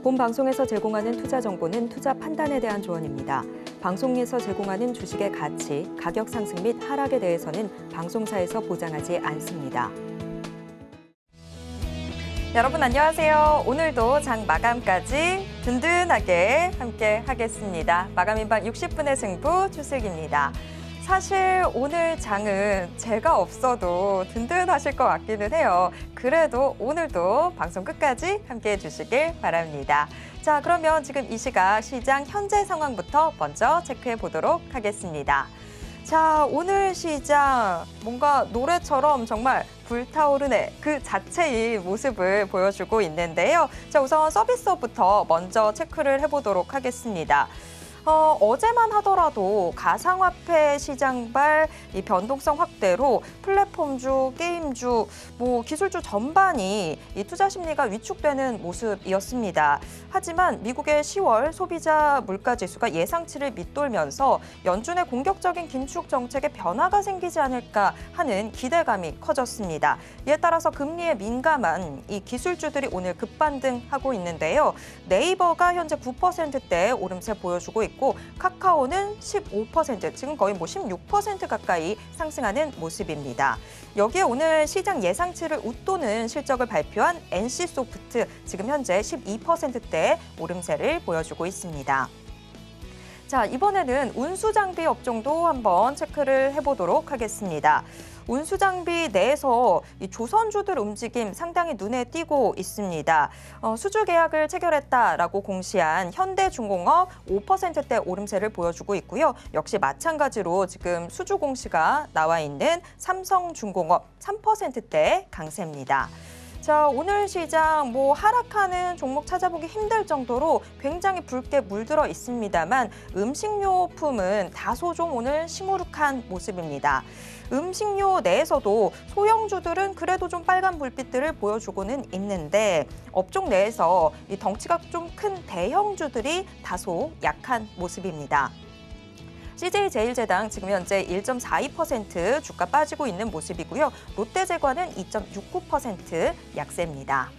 본 방송에서 제공하는 투자 정보는 투자 판단에 대한 조언입니다. 방송에서 제공하는 주식의 가치, 가격 상승 및 하락에 대해서는 방송사에서 보장하지 않습니다. 여러분 안녕하세요. 오늘도 장 마감까지 든든하게 함께 하겠습니다. 마감인방 60분의 승부 추슬기입니다. 사실 오늘 장은 제가 없어도 든든하실 것 같기는 해요. 그래도 오늘도 방송 끝까지 함께해 주시길 바랍니다. 자, 그러면 지금 이 시각 시장 현재 상황부터 먼저 체크해 보도록 하겠습니다. 자, 오늘 시장 뭔가 노래처럼 정말 불타오르네 그 자체의 모습을 보여주고 있는데요. 자, 우선 서비스업부터 먼저 체크를 해보도록 하겠습니다. 어제만 하더라도 가상화폐 시장발 이 변동성 확대로 플랫폼주, 게임주, 기술주 전반이 이 투자 심리가 위축되는 모습이었습니다. 하지만 미국의 10월 소비자 물가지수가 예상치를 밑돌면서 연준의 공격적인 긴축 정책에 변화가 생기지 않을까 하는 기대감이 커졌습니다. 이에 따라서 금리에 민감한 이 기술주들이 오늘 급반등하고 있는데요. 네이버가 현재 9%대 오름세 보여주고 있고 카카오는 15%, 지금 거의 16% 가까이 상승하는 모습입니다. 여기에 오늘 시장 예상치를 웃도는 실적을 발표한 NC소프트, 지금 현재 12%대 오름세를 보여주고 있습니다. 자, 이번에는 운수장비 업종도 한번 체크를 해보도록 하겠습니다. 운수장비 내에서 이 조선주들 움직임 상당히 눈에 띄고 있습니다. 수주 계약을 체결했다라고 공시한 현대중공업 5%대 오름세를 보여주고 있고요. 역시 마찬가지로 지금 수주 공시가 나와 있는 삼성중공업 3%대 강세입니다. 자, 오늘 시장 하락하는 종목 찾아보기 힘들 정도로 굉장히 붉게 물들어 있습니다만 음식료품은 다소 좀 오늘 시무룩한 모습입니다. 음식료 내에서도 소형주들은 그래도 좀 빨간 불빛들을 보여주고는 있는데 업종 내에서 이 덩치가 좀 큰 대형주들이 다소 약한 모습입니다. CJ제일제당 지금 현재 1.42% 주가 빠지고 있는 모습이고요. 롯데제과는 2.69% 약세입니다.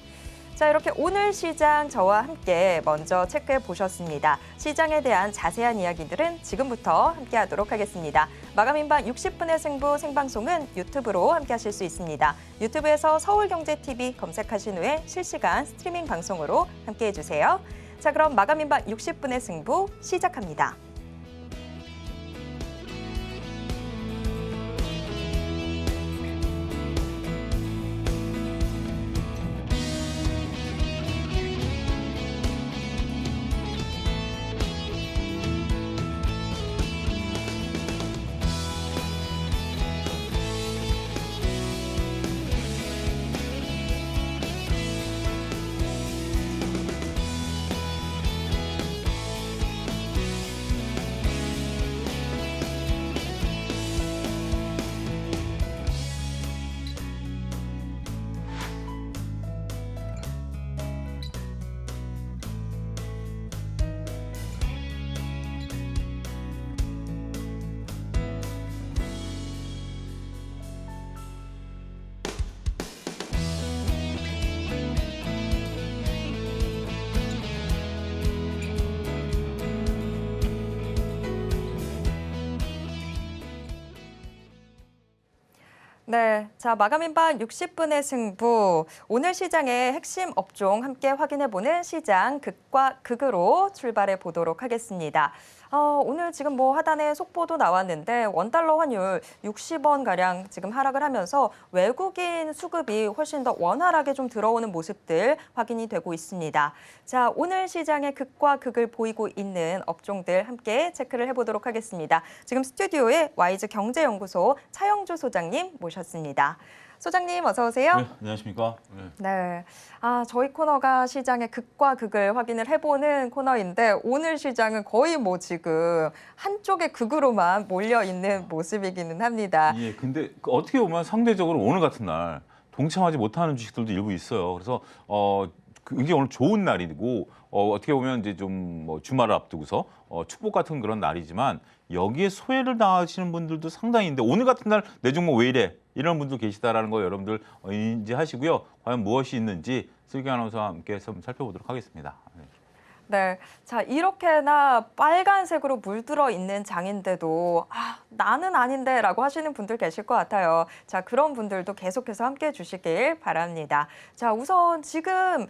자, 이렇게 오늘 시장 저와 함께 먼저 체크해 보셨습니다. 시장에 대한 자세한 이야기들은 지금부터 함께 하도록 하겠습니다. 마감인방 60분의 승부 생방송은 유튜브로 함께 하실 수 있습니다. 유튜브에서 서울경제TV 검색하신 후에 실시간 스트리밍 방송으로 함께 해주세요. 자, 그럼 마감인방 60분의 승부 시작합니다. 네, 자, 마감인방 60분의 승부. 오늘 시장의 핵심 업종 함께 확인해보는 시장 극과 극으로 출발해 보도록 하겠습니다. 오늘 지금 하단에 속보도 나왔는데 원달러 환율 60원가량 지금 하락을 하면서 외국인 수급이 훨씬 더 원활하게 좀 들어오는 모습들 확인이 되고 있습니다. 자, 오늘 시장의 극과 극을 보이고 있는 업종들 함께 체크를 해보도록 하겠습니다. 지금 스튜디오에 와이즈 경제연구소 차영주 소장님 모셨습니다. 소장님 어서 오세요. 네, 안녕하십니까. 네. 저희 코너가 시장의 극과 극을 확인을 해보는 코너인데 오늘 시장은 거의 지금 한쪽의 극으로만 몰려 있는 모습이기는 합니다. 예, 근데 어떻게 보면 상대적으로 오늘 같은 날 동참하지 못하는 주식들도 일부 있어요. 그래서 이게 오늘 좋은 날이고 어떻게 보면 이제 좀 주말을 앞두고서 축복 같은 그런 날이지만 여기에 소외를 당하시는 분들도 상당히 있는데 오늘 같은 날 내 종목 왜 이래? 이런 분도 계시다라는 거 여러분들 인지하시고요. 과연 무엇이 있는지 슬기 아나운서와 함께 좀 살펴보도록 하겠습니다. 네. 네. 자, 이렇게나 빨간색으로 물들어 있는 장인데도 나는 아닌데라고 하시는 분들 계실 것 같아요. 자, 그런 분들도 계속해서 함께 해 주시길 바랍니다. 자, 우선 지금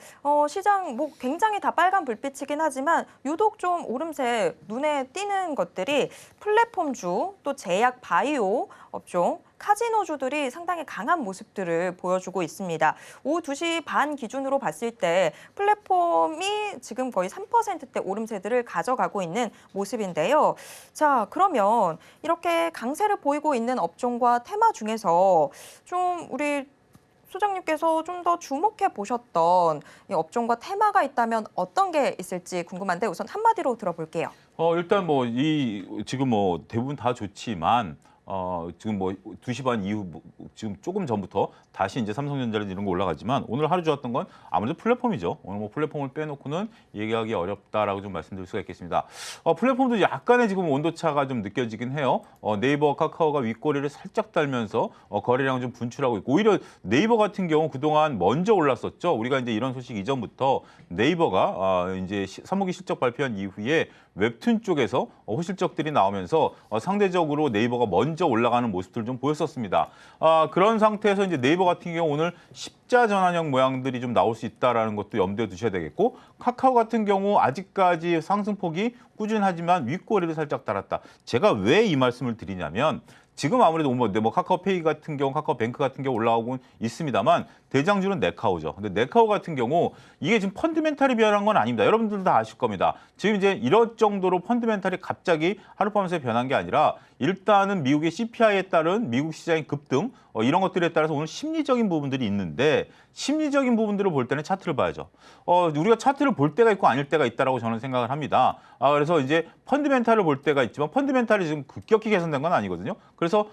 시장 뭐 굉장히 다 빨간 불빛이긴 하지만 유독 좀 오름세 눈에 띄는 것들이 플랫폼주, 또 제약 바이오 업종, 카지노주들이 상당히 강한 모습들을 보여주고 있습니다. 오후 2시 반 기준으로 봤을 때 플랫폼이 지금 거의 3%대 오름세들을 가져가고 있는 모습인데요. 자, 그러면 이렇게 강세를 보이고 있는 업종과 테마 중에서 좀 우리 소장님께서 좀 더 주목해 보셨던 이 업종과 테마가 있다면 어떤 게 있을지 궁금한데 우선 한마디로 들어볼게요. 일단 뭐 지금 뭐 대부분 다 좋지만 지금 뭐 2시 반 이후 지금 조금 전부터 다시 이제 삼성전자를 이런 거 올라가지만 오늘 하루 좋았던 건 아무래도 플랫폼이죠. 오늘 뭐 플랫폼을 빼놓고는 얘기하기 어렵다라고 좀 말씀드릴 수가 있겠습니다. 플랫폼도 약간의 지금 온도차가 좀 느껴지긴 해요. 네이버, 카카오가 윗꼬리를 살짝 달면서 거래량을 좀 분출하고 있고 오히려 네이버 같은 경우 그동안 먼저 올랐었죠. 우리가 이제 이런 소식 이전부터 네이버가 이제 3분기 실적 발표한 이후에 웹툰 쪽에서 호실적들이 나오면서 상대적으로 네이버가 먼저 올라가는 모습들을 좀 보였었습니다. 그런 상태에서 이제 네이버 같은 경우 오늘 십자 전환형 모양들이 좀 나올 수 있다라는 것도 염두에 두셔야 되겠고 카카오 같은 경우 아직까지 상승폭이 꾸준하지만 윗꼬리를 살짝 달았다. 제가 왜 이 말씀을 드리냐면 지금 아무래도 뭐 카카오페이 같은 경우, 카카오뱅크 같은 경우 올라오고 있습니다만 대장주는 네카오죠. 근데 네카오 같은 경우 이게 지금 펀드멘탈이 변한 건 아닙니다. 여러분들도 다 아실 겁니다. 지금 이제 이럴 정도로 펀드멘탈이 갑자기 하룻밤새 변한 게 아니라 일단은 미국의 CPI에 따른 미국 시장의 급등 이런 것들에 따라서 오늘 심리적인 부분들이 있는데 심리적인 부분들을 볼 때는 차트를 봐야죠. 우리가 차트를 볼 때가 있고 아닐 때가 있다라고 저는 생각을 합니다. 그래서 이제 펀드멘탈을 볼 때가 있지만 펀드멘탈이 지금 급격히 개선된 건 아니거든요. 그래서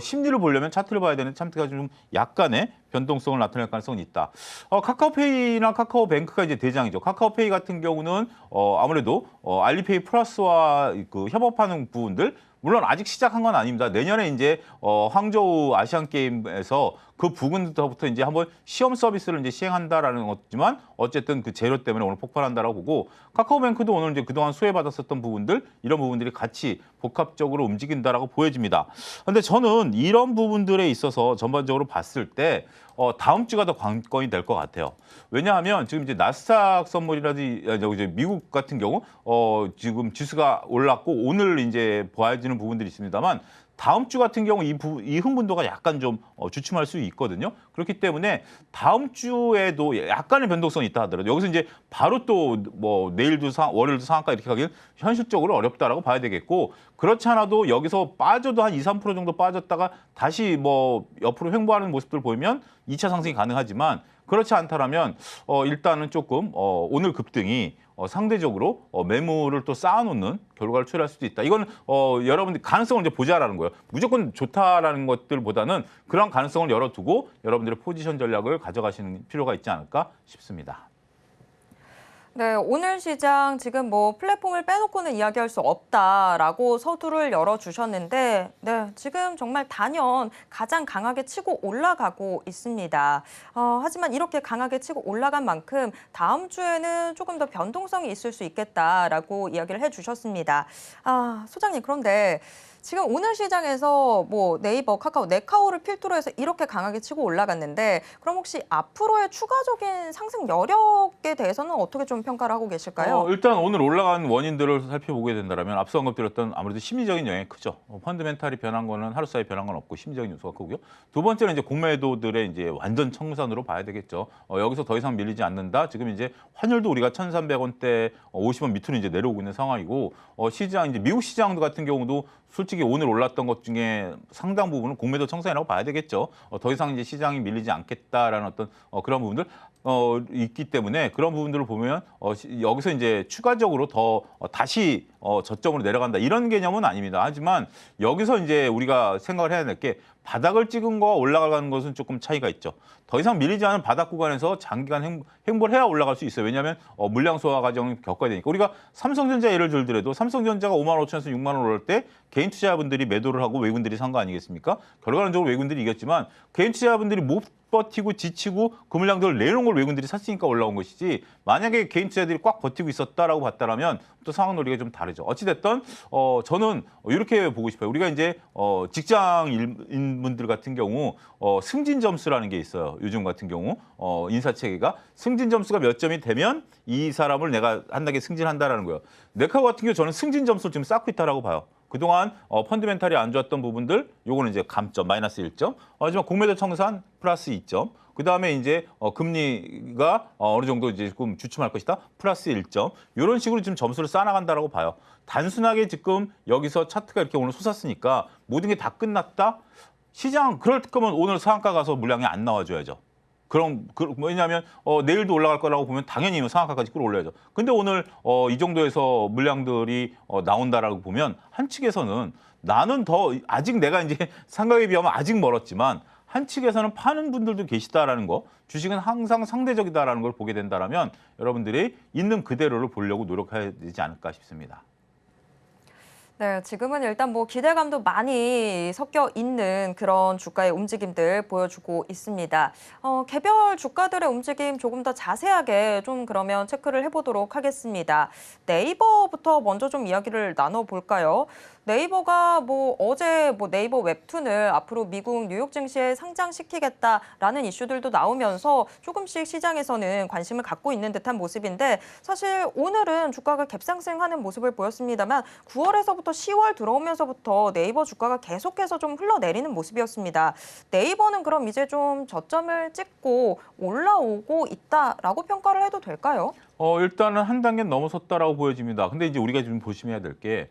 심리를 보려면 차트를 봐야 되는 차트가 좀 약간의 변동성을 나타낼 가능성은 있다. 카카오페이나 카카오뱅크가 이제 대장이죠. 카카오페이 같은 경우는 아무래도 알리페이 플러스와 그 협업하는 부분들 물론 아직 시작한 건 아닙니다. 내년에 이제 항저우 아시안 게임에서 그 부분부터 이제 한번 시험 서비스를 이제 시행한다라는 거지만 어쨌든 그 재료 때문에 오늘 폭발한다라고 보고 카카오뱅크도 오늘 이제 그동안 수혜받았었던 부분들 이런 부분들이 같이 복합적으로 움직인다라고 보여집니다. 그런데 저는 이런 부분들에 있어서 전반적으로 봤을 때 다음 주가 더 관건이 될 것 같아요. 왜냐하면 지금 이제 나스닥 선물이라든지 이제 미국 같은 경우 지금 지수가 올랐고 오늘 이제 보아지는 부분들이 있습니다만 다음 주 같은 경우 이 흥분도가 약간 좀 주춤할 수 있거든요. 그렇기 때문에 다음 주에도 약간의 변동성이 있다 하더라도 여기서 이제 바로 또 뭐 내일도 월요일도 상한가 이렇게 가기는 현실적으로 어렵다라고 봐야 되겠고 그렇지 않아도 여기서 빠져도 한 2, 3% 정도 빠졌다가 다시 뭐 옆으로 횡보하는 모습들을 보이면 2차 상승이 가능하지만 그렇지 않다라면 일단은 조금 오늘 급등이 상대적으로 매물을 또 쌓아놓는 결과를 초래할 수도 있다. 이건 여러분들 가능성을 이제 보자라는 거예요. 무조건 좋다라는 것들보다는 그런 가능성을 열어두고 여러분들의 포지션 전략을 가져가시는 필요가 있지 않을까 싶습니다. 네, 오늘 시장 지금 뭐 플랫폼을 빼놓고는 이야기할 수 없다라고 서두를 열어주셨는데, 네, 지금 정말 단연 가장 강하게 치고 올라가고 있습니다. 하지만 이렇게 강하게 치고 올라간 만큼 다음 주에는 조금 더 변동성이 있을 수 있겠다라고 이야기를 해주셨습니다. 소장님, 그런데 지금 오늘 시장에서 뭐 네이버, 카카오, 네카오를 필두로 해서 이렇게 강하게 치고 올라갔는데 그럼 혹시 앞으로의 추가적인 상승 여력에 대해서는 어떻게 좀 평가를 하고 계실까요? 일단 오늘 올라간 원인들을 살펴보게 된다면 앞서 언급드렸던 아무래도 심리적인 영향이 크죠. 펀드멘탈이 변한 거는 하루 사이에 변한 건 없고 심리적인 요소가 크고요. 두 번째는 이제 공매도들의 이제 완전 청산으로 봐야 되겠죠. 여기서 더 이상 밀리지 않는다. 지금 이제 환율도 우리가 1,300원대 50원 밑으로 이제 내려오고 있는 상황이고 시장 이제 미국 시장 같은 경우도 솔직히 오늘 올랐던 것 중에 상당 부분은 공매도 청산이라고 봐야 되겠죠. 더 이상 이제 시장이 밀리지 않겠다라는 어떤 그런 부분들 있기 때문에 그런 부분들을 보면 여기서 이제 추가적으로 더 다시 저점으로 내려간다 이런 개념은 아닙니다. 하지만 여기서 이제 우리가 생각을 해야 될 게 바닥을 찍은 거와 올라가는 것은 조금 차이가 있죠. 더 이상 밀리지 않은 바닥 구간에서 장기간 행보를 해야 올라갈 수 있어요. 왜냐하면 물량 소화 과정을 겪어야 되니까. 우리가 삼성전자 예를 들더라도 삼성전자가 5만 5천에서 6만 원 오를 때 개인 투자자분들이 매도를 하고 외국인들이 산 거 아니겠습니까? 결과론적으로 외국인들이 이겼지만 개인 투자자분들이 버티고 지치고 그 물량들을 내놓은 걸 외국인들이 샀으니까 올라온 것이지 만약에 개인 투자들이 꽉 버티고 있었다라고 봤다라면 또 상황 논리가 좀 다르죠. 어찌됐든 저는 이렇게 보고 싶어요. 우리가 이제 직장인분들 같은 경우 승진 점수라는 게 있어요. 요즘 같은 경우 인사 체계가 승진 점수가 몇 점이 되면 이 사람을 내가 한 단계 승진한다라는 거예요. 네카고 같은 경우 저는 승진 점수를 지금 쌓고 있다라고 봐요. 그동안 펀드멘탈이 안 좋았던 부분들, 요거는 이제 감점, 마이너스 1점. 하지만 공매도 청산 플러스 2점. 그다음에 이제 금리가 어느 정도 이제 조금 주춤할 것이다. 플러스 1점. 이런 식으로 지금 점수를 쌓아나간다라고 봐요. 단순하게 지금 여기서 차트가 이렇게 오늘 솟았으니까 모든 게 다 끝났다. 시장 그럴 거면 오늘 상한가 가서 물량이 안 나와줘야죠. 그럼 왜냐하면 내일도 올라갈 거라고 보면 당연히 상한가까지 끌어올려야죠. 근데 오늘 이 정도에서 물량들이 나온다라고 보면 한 측에서는 나는 더 아직 내가 이제 상가에 비하면 아직 멀었지만 한 측에서는 파는 분들도 계시다라는 거, 주식은 항상 상대적이다라는 걸 보게 된다라면 여러분들이 있는 그대로를 보려고 노력해야 되지 않을까 싶습니다. 네, 지금은 일단 뭐 기대감도 많이 섞여 있는 그런 주가의 움직임들 보여주고 있습니다. 개별 주가들의 움직임 조금 더 자세하게 좀 그러면 체크를 해보도록 하겠습니다. 네이버부터 먼저 좀 이야기를 나눠볼까요? 네이버가 어제 네이버 웹툰을 앞으로 미국 뉴욕 증시에 상장시키겠다라는 이슈들도 나오면서 조금씩 시장에서는 관심을 갖고 있는 듯한 모습인데 사실 오늘은 주가가 갭상승하는 모습을 보였습니다만 9월에서부터 10월 들어오면서부터 네이버 주가가 계속해서 좀 흘러내리는 모습이었습니다. 네이버는 그럼 이제 좀 저점을 찍고 올라오고 있다라고 평가를 해도 될까요? 일단은 한 단계 넘어섰다라고 보여집니다. 근데 이제 우리가 지금 보시면 해야 될 게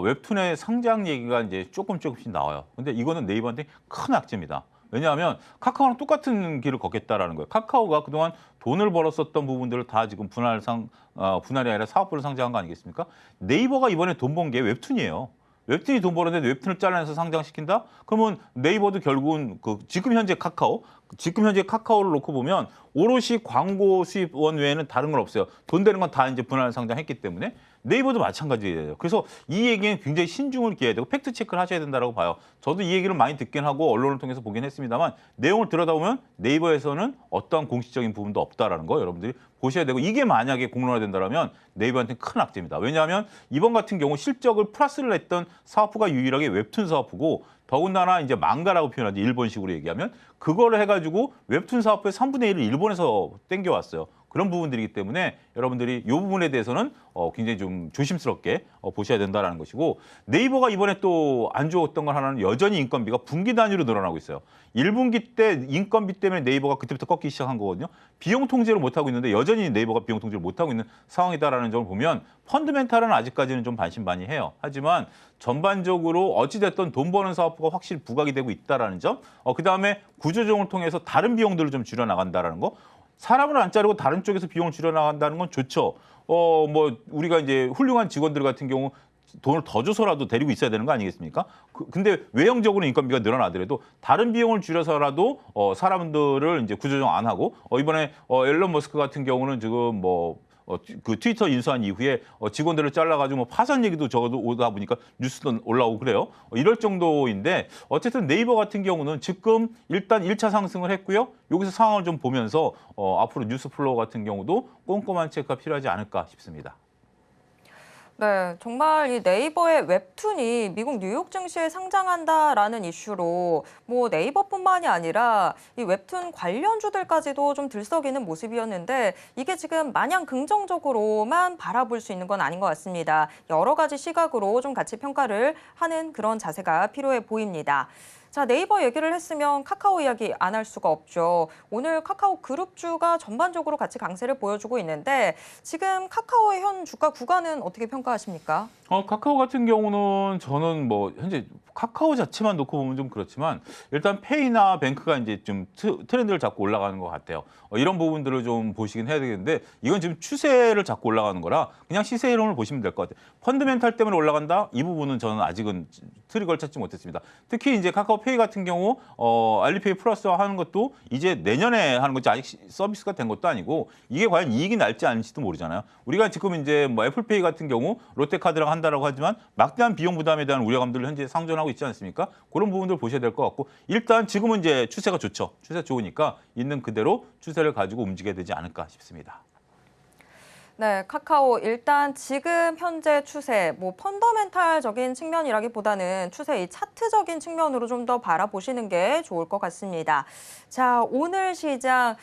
웹툰의 상장 얘기가 이제 조금씩 나와요. 근데 이거는 네이버한테 큰 악재입니다. 왜냐하면 카카오랑 똑같은 길을 걷겠다라는 거예요. 카카오가 그동안 돈을 벌었었던 부분들을 다 지금 분할이 아니라 사업부를 상장한 거 아니겠습니까? 네이버가 이번에 돈 번 게 웹툰이에요. 웹툰이 돈 벌었는데 웹툰을 잘라내서 상장시킨다? 그러면 네이버도 결국은 지금 현재 카카오를 놓고 보면 오롯이 광고 수입원 외에는 다른 건 없어요. 돈 되는 건 다 이제 분할 상장했기 때문에 네이버도 마찬가지예요. 그래서 이 얘기는 굉장히 신중을 기해야 되고 팩트 체크를 하셔야 된다고 봐요. 저도 이 얘기를 많이 듣긴 하고 언론을 통해서 보긴 했습니다만 내용을 들여다보면 네이버에서는 어떠한 공식적인 부분도 없다라는 거 여러분들이 보셔야 되고 이게 만약에 공론화된다면 네이버한테는 큰 악재입니다. 왜냐하면 이번 같은 경우 실적을 플러스를 냈던 사업부가 유일하게 웹툰 사업부고 더군다나 이제 망가라고 표현하지 일본식으로 얘기하면 그거를 해가지고 웹툰 사업부의 3분의 1을 일본에서 땡겨왔어요. 그런 부분들이기 때문에 여러분들이 이 부분에 대해서는 굉장히 좀 조심스럽게 보셔야 된다는 것이고 네이버가 이번에 또 안 좋았던 건 하나는 여전히 인건비가 분기 단위로 늘어나고 있어요. 1분기 때 인건비 때문에 네이버가 그때부터 꺾기 시작한 거거든요. 비용 통제를 못하고 있는데 여전히 네이버가 비용 통제를 못하고 있는 상황이다라는 점을 보면 펀드멘탈은 아직까지는 좀 반신반의해요. 하지만 전반적으로 어찌됐든 돈 버는 사업부가 확실히 부각이 되고 있다라는 점, 그다음에 구조조정을 통해서 다른 비용들을 좀 줄여나간다라는 거, 사람을 안 자르고 다른 쪽에서 비용을 줄여나간다는 건 좋죠. 우리가 이제 훌륭한 직원들 같은 경우 돈을 더 줘서라도 데리고 있어야 되는 거 아니겠습니까? 근데 외형적으로 인건비가 늘어나더라도 다른 비용을 줄여서라도 사람들을 이제 구조조정 안 하고 이번에 앨런 머스크 같은 경우는 지금 그 트위터 인수한 이후에 직원들을 잘라가지고 파산 얘기도 적어도 오다 보니까 뉴스도 올라오고 그래요. 이럴 정도인데 어쨌든 네이버 같은 경우는 지금 일단 1차 상승을 했고요. 여기서 상황을 좀 보면서 앞으로 뉴스 플로우 같은 경우도 꼼꼼한 체크가 필요하지 않을까 싶습니다. 네, 정말 이 네이버의 웹툰이 미국 뉴욕 증시에 상장한다라는 이슈로 네이버뿐만이 아니라 이 웹툰 관련주들까지도 좀 들썩이는 모습이었는데 이게 지금 마냥 긍정적으로만 바라볼 수 있는 건 아닌 것 같습니다. 여러 가지 시각으로 좀 같이 평가를 하는 그런 자세가 필요해 보입니다. 자, 네이버 얘기를 했으면 카카오 이야기 안 할 수가 없죠. 오늘 카카오 그룹주가 전반적으로 같이 강세를 보여주고 있는데 지금 카카오의 현 주가 구간은 어떻게 평가하십니까? 카카오 같은 경우는 저는 현재 카카오 자체만 놓고 보면 좀 그렇지만 일단 페이나 뱅크가 이제 좀 트렌드를 잡고 올라가는 것 같아요. 이런 부분들을 좀 보시긴 해야 되겠는데 이건 지금 추세를 잡고 올라가는 거라 그냥 시세 이론을 보시면 될 것 같아요. 펀드멘탈 때문에 올라간다? 이 부분은 저는 아직은 트리거를 찾지 못했습니다. 특히 이제 카카오 카카오페이 같은 경우 알리페이 플러스와 하는 것도 이제 내년에 하는 거지 아직 서비스가 된 것도 아니고 이게 과연 이익이 날지 아닐지도 모르잖아요. 우리가 지금 이제 뭐 애플페이 같은 경우 롯데카드랑 한다라고 하지만 막대한 비용 부담에 대한 우려감들을 현재 상존하고 있지 않습니까? 그런 부분들 보셔야 될 것 같고 일단 지금은 이제 추세가 좋죠. 추세 좋으니까 있는 그대로 추세를 가지고 움직여야 되지 않을까 싶습니다. 네, 카카오 일단 지금 현재 추세, 뭐 펀더멘탈적인 측면이라기보다는 추세 이 차트적인 측면으로 좀 더 바라보시는 게 좋을 것 같습니다. 자, 오늘 시장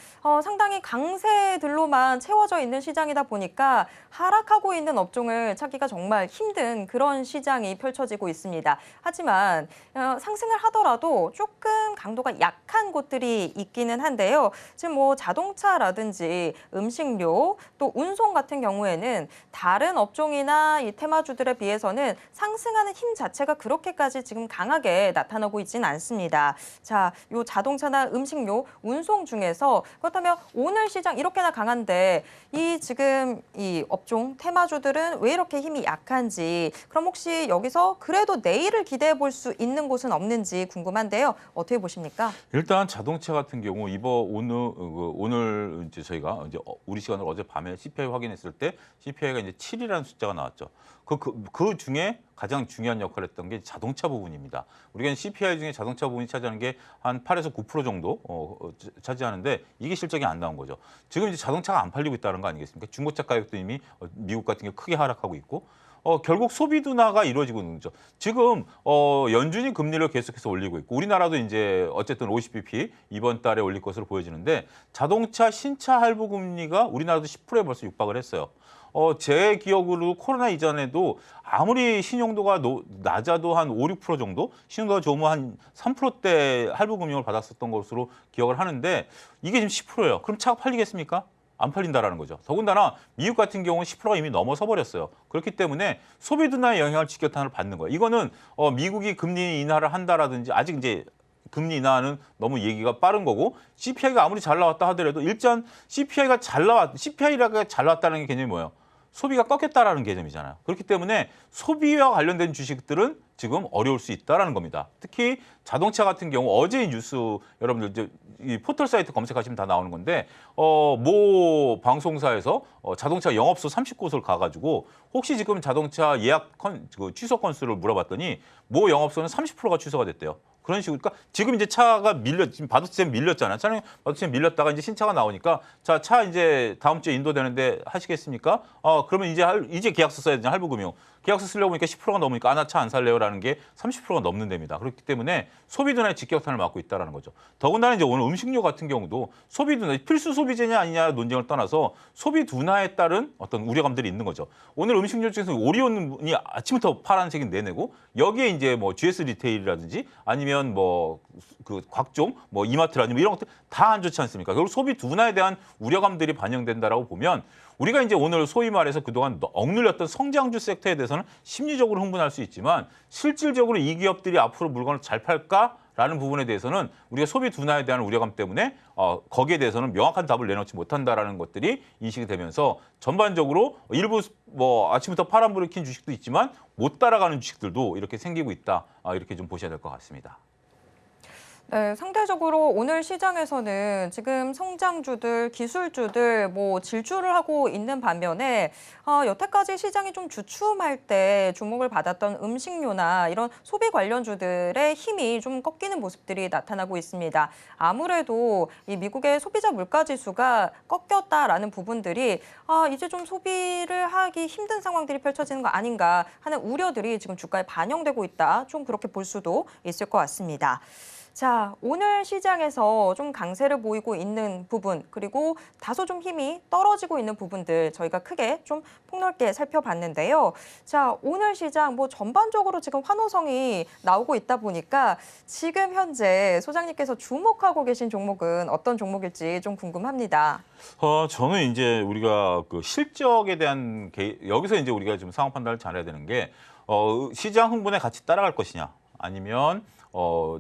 상당히 강세들로만 채워져 있는 시장이다 보니까 하락하고 있는 업종을 찾기가 정말 힘든 그런 시장이 펼쳐지고 있습니다. 하지만 상승을 하더라도 조금 강도가 약한 곳들이 있기는 한데요. 지금 뭐 자동차라든지 음식료 또 운송 같은 경우에는 다른 업종이나 이 테마주들에 비해서는 상승하는 힘 자체가 그렇게까지 지금 강하게 나타나고 있지는 않습니다. 자, 요 자동차나 음식료, 운송 중에서 그렇다면 오늘 시장 이렇게나 강한데 이 지금 이 업종 테마주들은 왜 이렇게 힘이 약한지 그럼 혹시 여기서 그래도 내일을 기대해 볼 수 있는 곳은 없는지 궁금한데요. 어떻게 보십니까? 일단 자동차 같은 경우 오늘 이제 저희가 이제 우리 시간으로 어제 밤에 CPI 확인했을 때 CPI가 이제 7이라는 숫자가 나왔죠. 그 중에 가장 중요한 역할을 했던 게 자동차 부분입니다. 우리가 CPI 중에 자동차 부분이 차지하는 게 한 8에서 9% 정도 차지하는데 이게 실적이 안 나온 거죠. 지금 이제 자동차가 안 팔리고 있다는 거 아니겠습니까? 중고차 가격도 이미 미국 같은 경우 크게 하락하고 있고 결국 소비 둔화가 이루어지고 있는 거죠. 지금 연준이 금리를 계속해서 올리고 있고 우리나라도 이제 어쨌든 50bp 이번 달에 올릴 것으로 보여지는데 자동차 신차 할부 금리가 우리나라도 10%에 벌써 육박을 했어요. 제 기억으로 코로나 이전에도 아무리 신용도가 낮아도 한 5, 6% 정도, 신용도가 좋으면 한 3%대 할부 금융을 받았었던 것으로 기억을 하는데 이게 지금 10%예요. 그럼 차가 팔리겠습니까? 안 팔린다라는 거죠. 더군다나 미국 같은 경우는 10%가 이미 넘어서 버렸어요. 그렇기 때문에 소비 둔화의 영향을 직격탄을 받는 거예요. 이거는 미국이 금리 인하를 한다라든지 아직 이제 금리 인하는 너무 얘기가 빠른 거고 CPI가 아무리 잘 나왔다 하더라도 일단 CPI가 잘 나왔다는 게 개념이 뭐예요? 소비가 꺾였다라는 개념이잖아요. 그렇기 때문에 소비와 관련된 주식들은 지금 어려울 수 있다라는 겁니다. 특히 자동차 같은 경우 어제 뉴스 여러분들 이제 이 포털 사이트 검색하시면 다 나오는 건데 모 방송사에서 자동차 영업소 30곳을 가가지고 혹시 지금 자동차 예약 취소 건수를 물어봤더니 모 영업소는 30%가 취소가 됐대요. 그런 식으로 그러니까 지금 이제 차가 지금 바둑시장 밀렸잖아요. 차량 바둑시장 밀렸다가 이제 신차가 나오니까 자, 차 이제 다음 주에 인도되는데 하시겠습니까? 그러면 이제 계약서 써야 되잖아요. 할부금융. 계약서 쓰려고 보니까 10%가 넘으니까 나 차 안 살래요라는 게 30%가 넘는 데입니다. 그렇기 때문에 소비 둔화의 직격탄을 맞고 있다라는 거죠. 더군다나 이제 오늘 음식료 같은 경우도 소비 둔화 필수 소비재냐 아니냐 논쟁을 떠나서 소비 둔화에 따른 어떤 우려감들이 있는 거죠. 오늘 음식료 중에서 오리온이 아침부터 파란색이 내내고 여기에 이제 뭐 GS 리테일이라든지 아니면 뭐 그 각종 뭐 이마트라든지 이런 것들 다 안 좋지 않습니까? 결국 소비 둔화에 대한 우려감들이 반영된다라고 보면 우리가 이제 오늘 소위 말해서 그동안 억눌렸던 성장주 섹터에 대해서는 심리적으로 흥분할 수 있지만 실질적으로 이 기업들이 앞으로 물건을 잘 팔까라는 부분에 대해서는 우리가 소비 둔화에 대한 우려감 때문에 거기에 대해서는 명확한 답을 내놓지 못한다라는 것들이 인식이 되면서 전반적으로 일부 뭐 아침부터 파란불을 킨 주식도 있지만 못 따라가는 주식들도 이렇게 생기고 있다. 이렇게 좀 보셔야 될 것 같습니다. 네, 상대적으로 오늘 시장에서는 지금 성장주들, 기술주들 뭐 질주를 하고 있는 반면에 여태까지 시장이 좀 주춤할 때 주목을 받았던 음식료나 이런 소비 관련주들의 힘이 좀 꺾이는 모습들이 나타나고 있습니다. 아무래도 이 미국의 소비자 물가지수가 꺾였다라는 부분들이 이제 좀 소비를 하기 힘든 상황들이 펼쳐지는 거 아닌가 하는 우려들이 지금 주가에 반영되고 있다. 좀 그렇게 볼 수도 있을 것 같습니다. 자, 오늘 시장에서 좀 강세를 보이고 있는 부분, 그리고 다소 좀 힘이 떨어지고 있는 부분들 저희가 크게 좀 폭넓게 살펴봤는데요. 자, 오늘 시장 뭐 전반적으로 지금 환호성이 나오고 있다 보니까 지금 현재 소장님께서 주목하고 계신 종목은 어떤 종목일지 좀 궁금합니다. 저는 이제 우리가 그 실적에 대한 여기서 이제 우리가 좀 상황 판단을 잘해야 되는 게 시장 흥분에 같이 따라갈 것이냐 아니면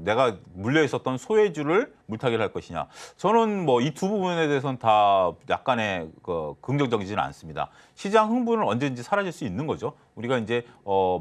내가 물려 있었던 소외주를 물타기를 할 것이냐. 저는 뭐 이 두 부분에 대해서는 다 약간의 긍정적이지는 않습니다. 시장 흥분은 언제든지 사라질 수 있는 거죠. 우리가 이제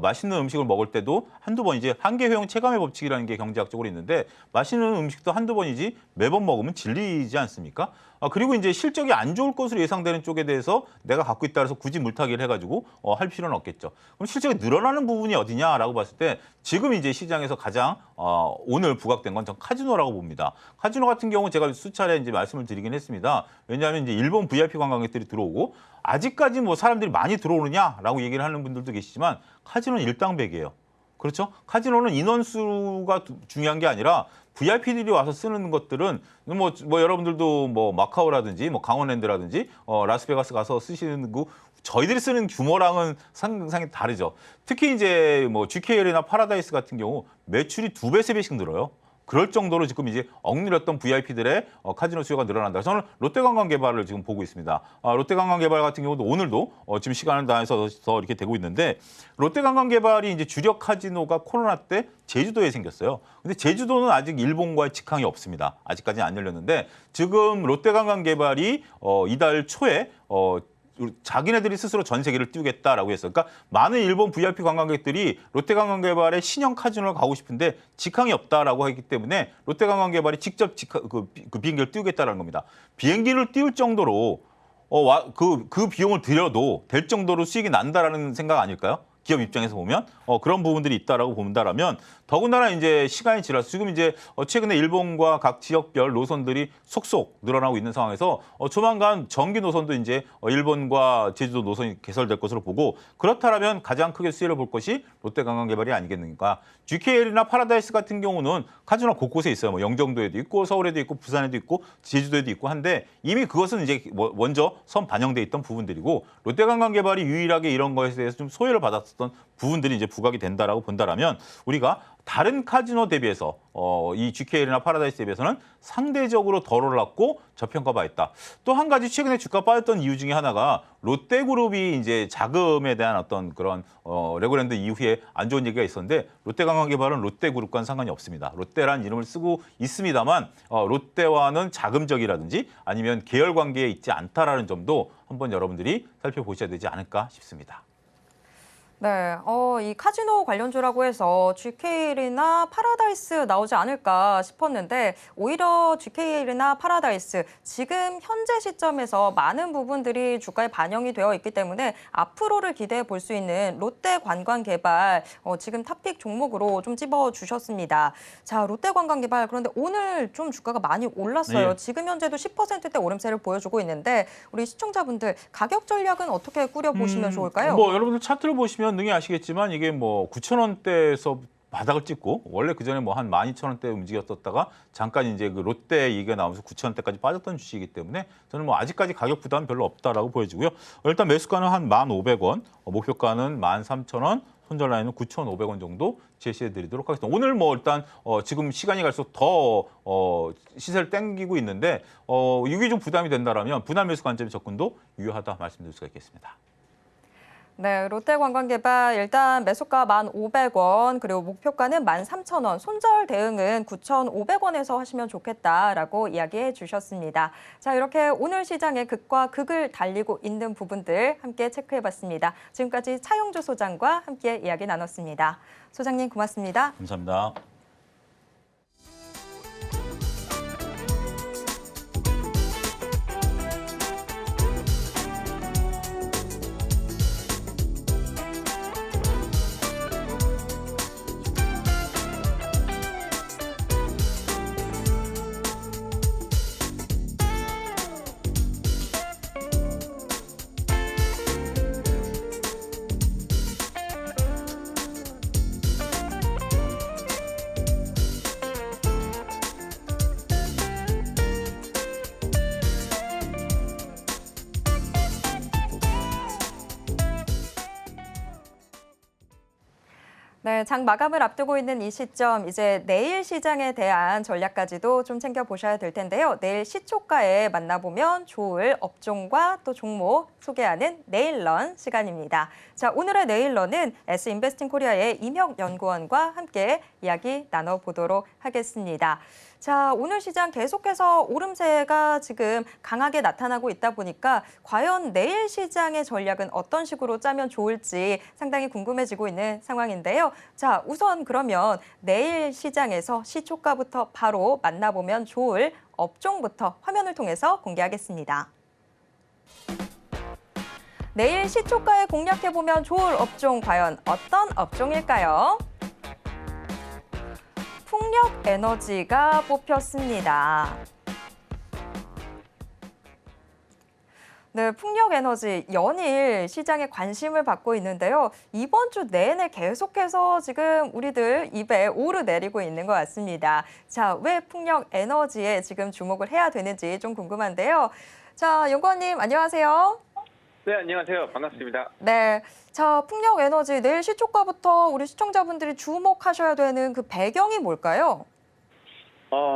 맛있는 음식을 먹을 때도 한두 번 이제 한계 효용 체감의 법칙이라는 게 경제학적으로 있는데 맛있는 음식도 한두 번이지 매번 먹으면 질리지 않습니까? 그리고 이제 실적이 안 좋을 것으로 예상되는 쪽에 대해서 내가 갖고 있다 해서 굳이 물타기를 해가지고 할 필요는 없겠죠. 그럼 실적이 늘어나는 부분이 어디냐라고 봤을 때 지금 이제 시장에서 가장 오늘 부각된 건 전 카지노라고 봅니다. 카지노 같은 경우 제가 수차례 이제 말씀을 드리긴 했습니다. 왜냐하면 이제 일본 VIP 관광객들이 들어오고 아직까지 뭐 사람들이 많이 들어오느냐라고 얘기를 하는 분들도 계시지만 카지노는 일당백이에요. 그렇죠? 카지노는 인원수가 중요한 게 아니라 VIP들이 와서 쓰는 것들은 뭐 여러분들도 뭐 마카오라든지 뭐 강원랜드라든지 라스베가스 가서 쓰시는 그 저희들이 쓰는 규모랑은 상당히 다르죠. 특히 이제 뭐 GKL이나 파라다이스 같은 경우 매출이 2배, 3배씩 늘어요. 그럴 정도로 지금 이제 억눌렸던 VIP들의 카지노 수요가 늘어난다. 저는 롯데관광개발을 지금 보고 있습니다. 롯데관광개발 같은 경우도 오늘도 지금 시간을 다해서 이렇게 되고 있는데 롯데관광개발이 이제 주력 카지노가 코로나 때 제주도에 생겼어요. 근데 제주도는 아직 일본과의 직항이 없습니다. 아직까지는 안 열렸는데 지금 롯데관광개발이 이달 초에 자기네들이 스스로 전 세계를 띄우겠다라고 했어요. 그러니까 많은 일본 VIP 관광객들이 롯데관광개발의 신형 카지노를 가고 싶은데 직항이 없다라고 했기 때문에 롯데관광개발이 직접 그 비행기를 띄우겠다라는 겁니다. 비행기를 띄울 정도로 그 비용을 들여도 될 정도로 수익이 난다라는 생각 아닐까요? 기업 입장에서 보면 그런 부분들이 있다라고 본다라면 더군다나 이제 시간이 지나서 지금 이제 최근에 일본과 각 지역별 노선들이 속속 늘어나고 있는 상황에서 조만간 정기 노선도 이제 일본과 제주도 노선이 개설될 것으로 보고 그렇다면 가장 크게 수혜를 볼 것이 롯데관광개발이 아니겠는가. GKL이나 파라다이스 같은 경우는 카지노 곳곳에 있어요. 뭐 영종도에도 있고 서울에도 있고 부산에도 있고 제주도에도 있고 한데 이미 그것은 이제 먼저 선 반영돼 있던 부분들이고 롯데관광개발이 유일하게 이런 것에 대해서 좀 소외를 받았었던 부분들이 이제 부각이 된다라고 본다라면 우리가 다른 카지노 대비해서 이 GKL이나 파라다이스 대비해서는 상대적으로 덜 올랐고 저평가받았다. 또 한 가지 최근에 주가 빠졌던 이유 중에 하나가 롯데그룹이 이제 자금에 대한 어떤 그런 레고랜드 이후에 안 좋은 얘기가 있었는데 롯데관광개발은 롯데그룹과는 상관이 없습니다. 롯데라는 이름을 쓰고 있습니다만 롯데와는 자금적이라든지 아니면 계열 관계에 있지 않다라는 점도 한번 여러분들이 살펴보셔야 되지 않을까 싶습니다. 네, 이 카지노 관련주라고 해서 GKL이나 파라다이스 나오지 않을까 싶었는데 오히려 GKL이나 파라다이스 지금 현재 시점에서 많은 부분들이 주가에 반영이 되어 있기 때문에 앞으로를 기대해 볼 수 있는 롯데관광개발 지금 탑픽 종목으로 좀 찝어주셨습니다. 자, 롯데관광개발 그런데 오늘 좀 주가가 많이 올랐어요. 네. 지금 현재도 10%대 오름세를 보여주고 있는데 우리 시청자분들 가격 전략은 어떻게 꾸려보시면 좋을까요? 뭐 여러분들 차트를 보시면 능히 아시겠지만 이게 뭐 9,000원대에서 바닥을 찍고 원래 그 전에 뭐 한 12,000원대 움직였었다가 잠깐 이제 그 롯데 얘기가 나오면서 9,000원대까지 빠졌던 주식이기 때문에 저는 뭐 아직까지 가격 부담 별로 없다라고 보여지고요. 일단 매수가는 한 1,500원, 목표가는 13,000원, 손절 라인은 9,500원 정도 제시해 드리도록 하겠습니다. 오늘 뭐 일단 지금 시간이 갈수록 더 시세를 땡기고 있는데 이게 좀 부담이 된다라면 분할 매수 관점의 접근도 유효하다 말씀드릴 수가 있겠습니다. 네, 롯데관광개발 일단 매수가 1,500원 그리고 목표가는 13,000원, 손절 대응은 9,500원에서 하시면 좋겠다라고 이야기해 주셨습니다. 자, 이렇게 오늘 시장의 극과 극을 달리고 있는 부분들 함께 체크해봤습니다. 지금까지 차용주 소장과 함께 이야기 나눴습니다. 소장님 고맙습니다. 감사합니다. 네, 장 마감을 앞두고 있는 이 시점, 이제 내일 시장에 대한 전략까지도 좀 챙겨보셔야 될 텐데요. 내일 시초가에 만나보면 좋을 업종과 또 종목 소개하는 내일런 시간입니다. 자, 오늘의 내일런은 S인베스팅 코리아의 임혁 연구원과 함께 이야기 나눠보도록 하겠습니다. 자, 오늘 시장 계속해서 오름세가 지금 강하게 나타나고 있다 보니까 과연 내일 시장의 전략은 어떤 식으로 짜면 좋을지 상당히 궁금해지고 있는 상황인데요. 자, 우선 그러면 내일 시장에서 시초가부터 바로 만나보면 좋을 업종부터 화면을 통해서 공개하겠습니다. 내일 시초가에 공략해보면 좋을 업종 과연 어떤 업종일까요? 풍력에너지가 뽑혔습니다. 네, 풍력에너지 연일 시장에 관심을 받고 있는데요. 이번 주 내내 계속해서 지금 우리들 입에 오르내리고 있는 것 같습니다. 자, 왜 풍력에너지에 지금 주목을 해야 되는지 좀 궁금한데요. 자, 연구원님 안녕하세요. 네, 안녕하세요. 반갑습니다. 네, 자, 풍력에너지 내일 시초가부터 우리 시청자분들이 주목하셔야 되는 그 배경이 뭘까요?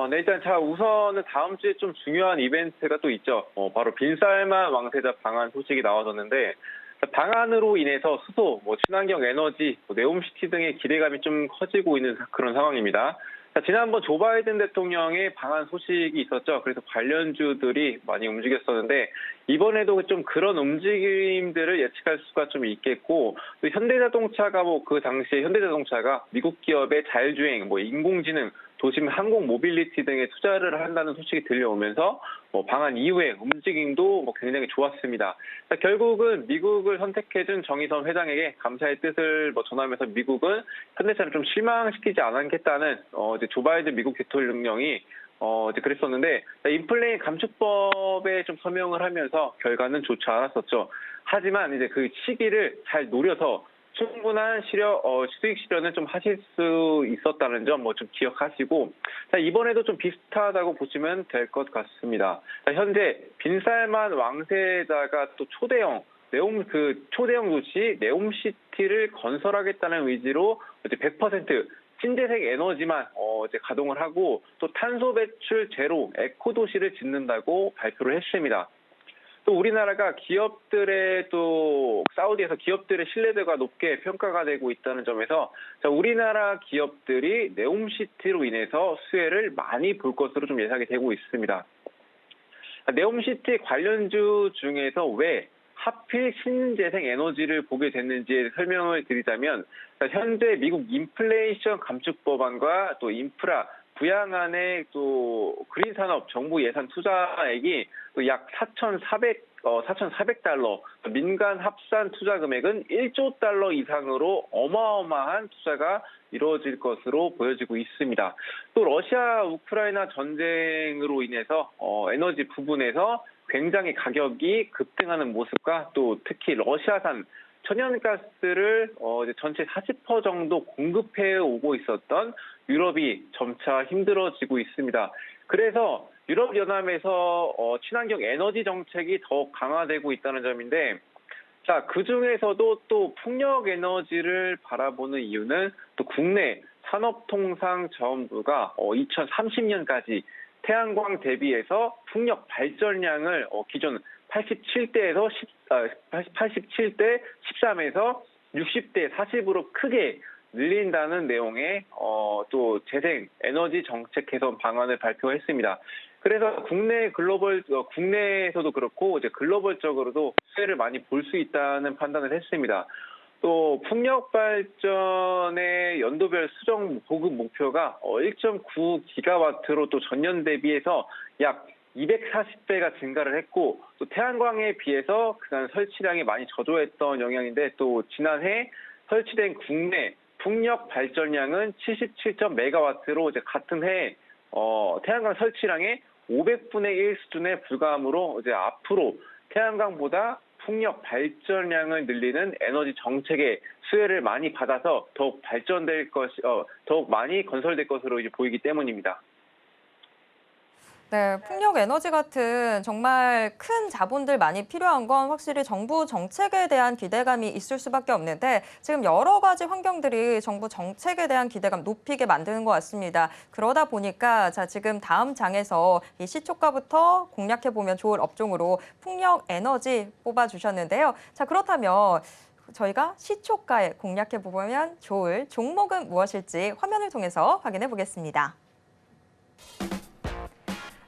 네, 일단 우선은 다음 주에 좀 중요한 이벤트가 또 있죠. 바로 빈쌀만 왕세자 방안 소식이 나와졌는데, 방안으로 인해서 수소, 친환경 에너지, 네옴시티 등의 기대감이 좀 커지고 있는 그런 상황입니다. 지난번 조 바이든 대통령의 방한 소식이 있었죠. 그래서 관련주들이 많이 움직였었는데 이번에도 좀 그런 움직임들을 예측할 수가 좀 있겠고, 또 현대자동차가 그 당시에 현대자동차가 미국 기업의 자율주행, 인공지능, 도심 항공 모빌리티 등에 투자를 한다는 소식이 들려오면서 방한 이후의 움직임도 굉장히 좋았습니다. 결국은 미국을 선택해준 정의선 회장에게 감사의 뜻을 전하면서 미국은 현대차를 좀 실망시키지 않겠다는 이제 조 바이든 미국 대통령이 이제 그랬었는데, 인플레이션 감축법에 좀 서명을 하면서 결과는 좋지 않았었죠. 하지만 이제 그 시기를 잘 노려서 충분한 수익 실현을 좀 하실 수 있었다는 점 좀 기억하시고, 이번에도 좀 비슷하다고 보시면 될 것 같습니다. 현재 빈쌀만 왕세자가 또 초대형 도시 네옴시티를 건설하겠다는 의지로 이제 100% 신재생 에너지만 이제 가동을 하고, 또 탄소 배출 제로 에코 도시를 짓는다고 발표를 했습니다. 또 우리나라가 사우디에서 기업들의 신뢰도가 높게 평가가 되고 있다는 점에서 우리나라 기업들이 네옴시티로 인해서 수혜를 많이 볼 것으로 좀 예상이 되고 있습니다. 네옴시티 관련주 중에서 왜 하필 신재생 에너지를 보게 됐는지 설명을 드리자면, 현재 미국 인플레이션 감축법안과 또 인프라 부양안의 또 그린 산업 정부 예산 투자액이 약 4,400달러, 민간 합산 투자 금액은 1조 달러 이상으로 어마어마한 투자가 이루어질 것으로 보여지고 있습니다. 또 러시아 우크라이나 전쟁으로 인해서 에너지 부분에서 굉장히 가격이 급등하는 모습과, 또 특히 러시아산 천연가스를 이제 전체 40% 정도 공급해 오고 있었던 유럽이 점차 힘들어지고 있습니다. 그래서 유럽연합에서 친환경 에너지 정책이 더욱 강화되고 있다는 점인데, 그 중에서도 또 풍력 에너지를 바라보는 이유는 또 국내 산업통상자원부가 2030년까지 태양광 대비해서 풍력 발전량을 기존 87대 13에서 60대 40으로 크게 늘린다는 내용의 또 재생 에너지 정책 개선 방안을 발표했습니다. 그래서 국내에서도 그렇고 이제 글로벌적으로도 수혜를 많이 볼 수 있다는 판단을 했습니다. 또 풍력 발전의 연도별 수정 보급 목표가 1.9기가와트로 또 전년 대비해서 약 240배가 증가를 했고, 또 태양광에 비해서 그간 설치량이 많이 저조했던 영향인데, 또 지난해 설치된 국내 풍력 발전량은 77.메가와트로 이제 같은 해 태양광 설치량의 500분의 1 수준에 불과하므로 이제 앞으로 태양광보다 풍력 발전량을 늘리는 에너지 정책의 수혜를 많이 받아서 더욱 더욱 많이 건설될 것으로 이제 보이기 때문입니다. 네, 풍력 에너지 같은 정말 큰 자본들 많이 필요한 건 확실히 정부 정책에 대한 기대감이 있을 수밖에 없는데, 지금 여러 가지 환경들이 정부 정책에 대한 기대감 높이게 만드는 것 같습니다. 그러다 보니까 지금 다음 장에서 이 시초가부터 공략해보면 좋을 업종으로 풍력 에너지 뽑아주셨는데요. 그렇다면 저희가 시초가에 공략해보면 좋을 종목은 무엇일지 화면을 통해서 확인해 보겠습니다.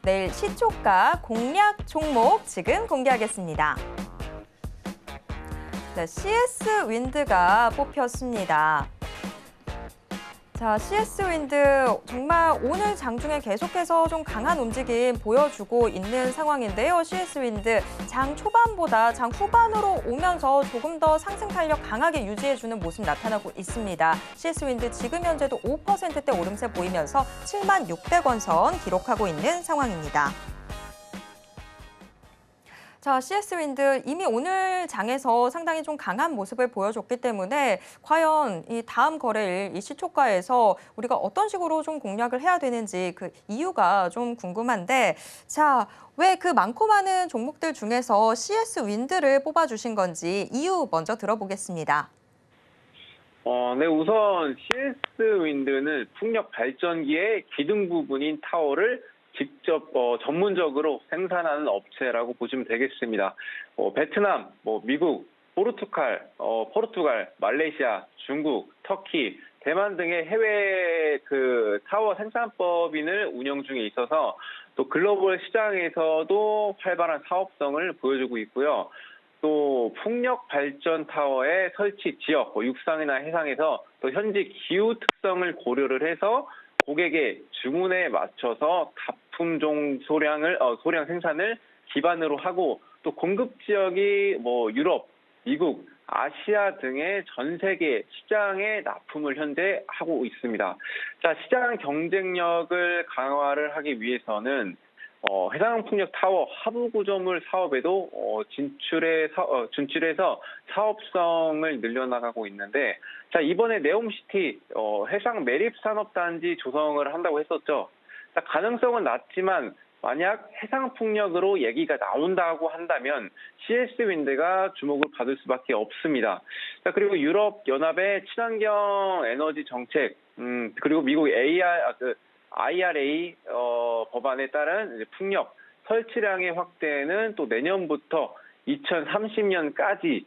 내일 시초가 공략 종목 지금 공개하겠습니다. 네, CS 윈드가 뽑혔습니다. 자, CS 윈드 정말 오늘 장중에 계속해서 좀 강한 움직임 보여주고 있는 상황인데요. CS 윈드 장 초반보다 장 후반으로 오면서 조금 더 상승 탄력 강하게 유지해주는 모습 나타나고 있습니다. CS 윈드 지금 현재도 5%대 오름세 보이면서 7600원 선 기록하고 있는 상황입니다. 자, CS 윈드 이미 오늘 장에서 상당히 좀 강한 모습을 보여줬기 때문에 과연 이 다음 거래일 이 시초가에서 우리가 어떤 식으로 좀 공략을 해야 되는지 그 이유가 좀 궁금한데, 자, 왜 그 많고 많은 종목들 중에서 CS 윈드를 뽑아주신 건지 이유 먼저 들어보겠습니다. 네, 우선 CS 윈드는 풍력 발전기의 기둥 부분인 타워를 직접 전문적으로 생산하는 업체라고 보시면 되겠습니다. 베트남, 미국, 포르투갈, 말레이시아, 중국, 터키, 대만 등의 해외 그 타워 생산법인을 운영 중에 있어서 또 글로벌 시장에서도 활발한 사업성을 보여주고 있고요. 또 풍력 발전 타워의 설치 지역, 육상이나 해상에서 또 현지 기후 특성을 고려를 해서 고객의 주문에 맞춰서 다품종 소량 생산을 기반으로 하고, 또 공급 지역이 유럽, 미국, 아시아 등의 전 세계 시장에 납품을 현재 하고 있습니다. 자, 시장 경쟁력을 강화를 하기 위해서는 해상풍력 타워 하부 구조물 사업에도 진출해서 사업성을 늘려나가고 있는데, 자, 이번에 네옴시티 해상 매립 산업단지 조성을 한다고 했었죠. 자, 가능성은 낮지만 만약 해상풍력으로 얘기가 나온다고 한다면 CS 윈드가 주목을 받을 수밖에 없습니다. 자, 그리고 유럽 연합의 친환경 에너지 정책, 그리고 미국 IRA 법안에 따른 풍력 설치량의 확대는 또 내년부터 2030년까지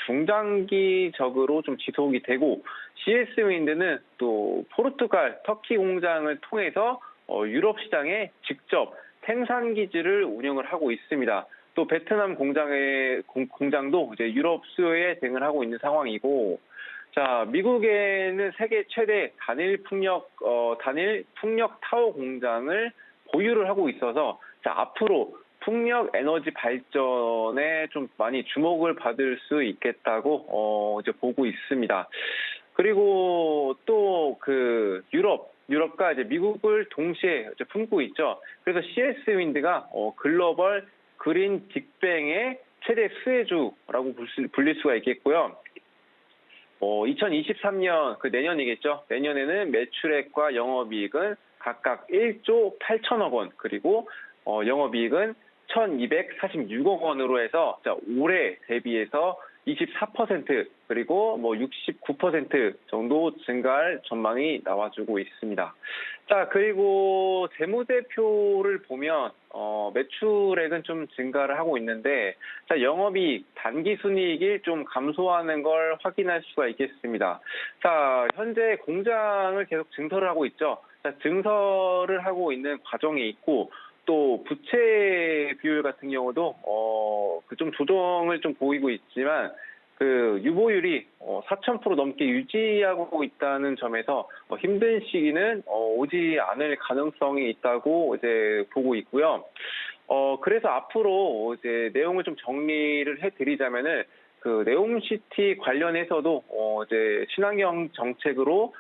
중장기적으로 좀 지속이 되고, CS 윈드는 또 포르투갈, 터키 공장을 통해서 유럽 시장에 직접 생산 기지를 운영을 하고 있습니다. 또 베트남 공장도 이제 유럽 수요에 대응을 하고 있는 상황이고, 자, 미국에는 세계 최대 단일 풍력 타워 공장을 보유를 하고 있어서, 자, 앞으로 풍력 에너지 발전에 좀 많이 주목을 받을 수 있겠다고 이제 보고 있습니다. 그리고 또 그 유럽과 이제 미국을 동시에 이제 품고 있죠. 그래서 CS 윈드가 글로벌 그린 빅뱅의 최대 수혜주라고 불릴 수가 있겠고요. 2023년 그 내년이겠죠. 내년에는 매출액과 영업이익은 각각 1조 8천억 원, 그리고 영업이익은 1,246억 원으로 해서, 자, 올해 대비해서 24% 그리고 69% 정도 증가할 전망이 나와주고 있습니다. 자, 그리고 재무제표를 보면 매출액은 좀 증가를 하고 있는데, 자, 영업이익, 단기순이익이 좀 감소하는 걸 확인할 수가 있겠습니다. 자, 현재 공장을 계속 증설을 하고 있죠. 자, 증설을 하고 있는 과정에 있고, 또 부채 비율 같은 경우도 좀 조정을 좀 보이고 있지만, 그 유보율이 4,000% 넘게 유지하고 있다는 점에서 힘든 시기는 오지 않을 가능성이 있다고 이제 보고 있고요. 그래서 앞으로 이제 내용을 좀 정리를 해드리자면은, 그 네옴시티 관련해서도 이제 친환경 정책으로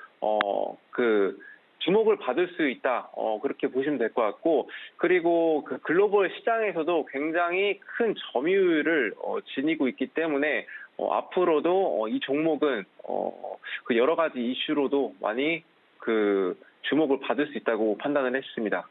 그 주목을 받을 수 있다, 그렇게 보시면 될 것 같고, 그리고 그 글로벌 시장에서도 굉장히 큰 점유율을 지니고 있기 때문에 앞으로도 이 종목은 그 여러 가지 이슈로도 많이 그 주목을 받을 수 있다고 판단을 했습니다.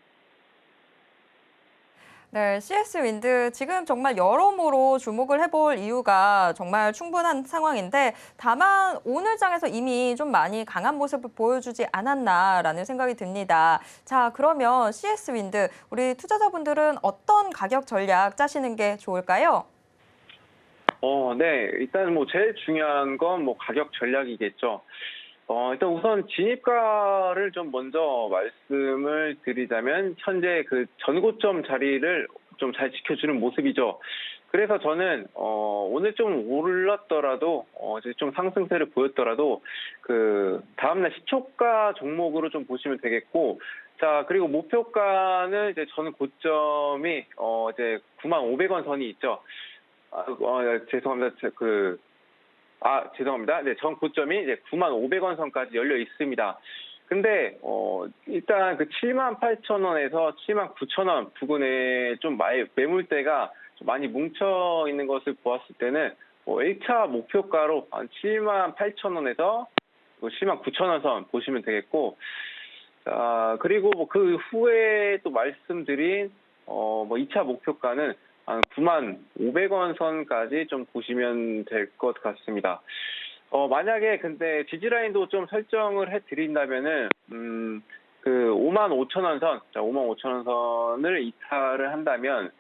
네, CS 윈드 지금 정말 여러모로 주목을 해볼 이유가 정말 충분한 상황인데, 다만 오늘 장에서 이미 좀 많이 강한 모습을 보여주지 않았나라는 생각이 듭니다. 자, 그러면 CS 윈드 우리 투자자분들은 어떤 가격 전략 짜시는 게 좋을까요? 네, 일단 제일 중요한 건 가격 전략이겠죠. 일단 우선 진입가를 좀 먼저 말씀을 드리자면 현재 그 전고점 자리를 좀 잘 지켜주는 모습이죠. 그래서 저는 오늘 좀 올랐더라도 이제 좀 상승세를 보였더라도 그 다음날 시초가 종목으로 좀 보시면 되겠고, 자 그리고 목표가는 이제 전 고점이 이제 95,500원 선이 있죠. 죄송합니다. 죄송합니다. 네, 전 고점이 이제 95,000원 선까지 열려 있습니다. 근데 일단 그 78,000원에서 79,000원 부근에 좀 매물대가 좀 많이 뭉쳐 있는 것을 보았을 때는 1차 목표가로 한 78,000원에서 79,000원 선 보시면 되겠고, 자 그리고 뭐 그 후에 또 말씀드린 2차 목표가는 한 95,000원 선까지 좀 보시면 될 것 같습니다. 만약에 근데 지지라인도 좀 설정을 해드린다면은, 그 55,000원 선, 55,000원 선을 이탈을 한다면,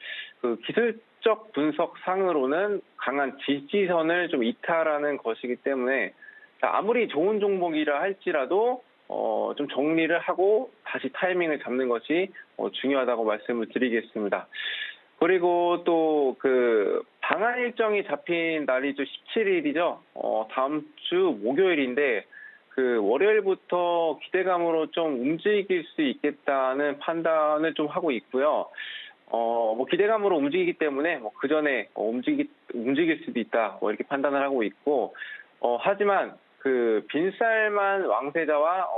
그 기술적 분석 상으로는 강한 지지선을 좀 이탈하는 것이기 때문에, 자, 아무리 좋은 종목이라 할지라도, 좀 정리를 하고 다시 타이밍을 잡는 것이 중요하다고 말씀을 드리겠습니다. 그리고 또 그 방한 일정이 잡힌 날이 좀 17일이죠. 다음 주 목요일인데 그 월요일부터 기대감으로 좀 움직일 수 있겠다는 판단을 좀 하고 있고요. 기대감으로 움직이기 때문에 그 전에 움직일 수도 있다. 이렇게 판단을 하고 있고, 하지만 그 빈쌀만 왕세자와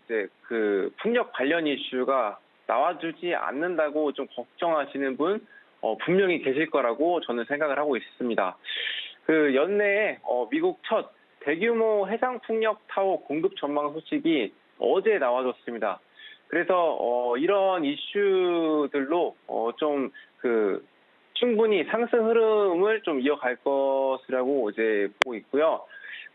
이제 그 풍력 관련 이슈가 나와주지 않는다고 좀 걱정하시는 분 분명히 계실 거라고 저는 생각을 하고 있습니다. 그 연내에 미국 첫 대규모 해상 풍력 타워 공급 전망 소식이 어제 나와줬습니다. 그래서 이런 이슈들로 좀 그 충분히 상승 흐름을 좀 이어갈 것이라고 이제 보고 있고요.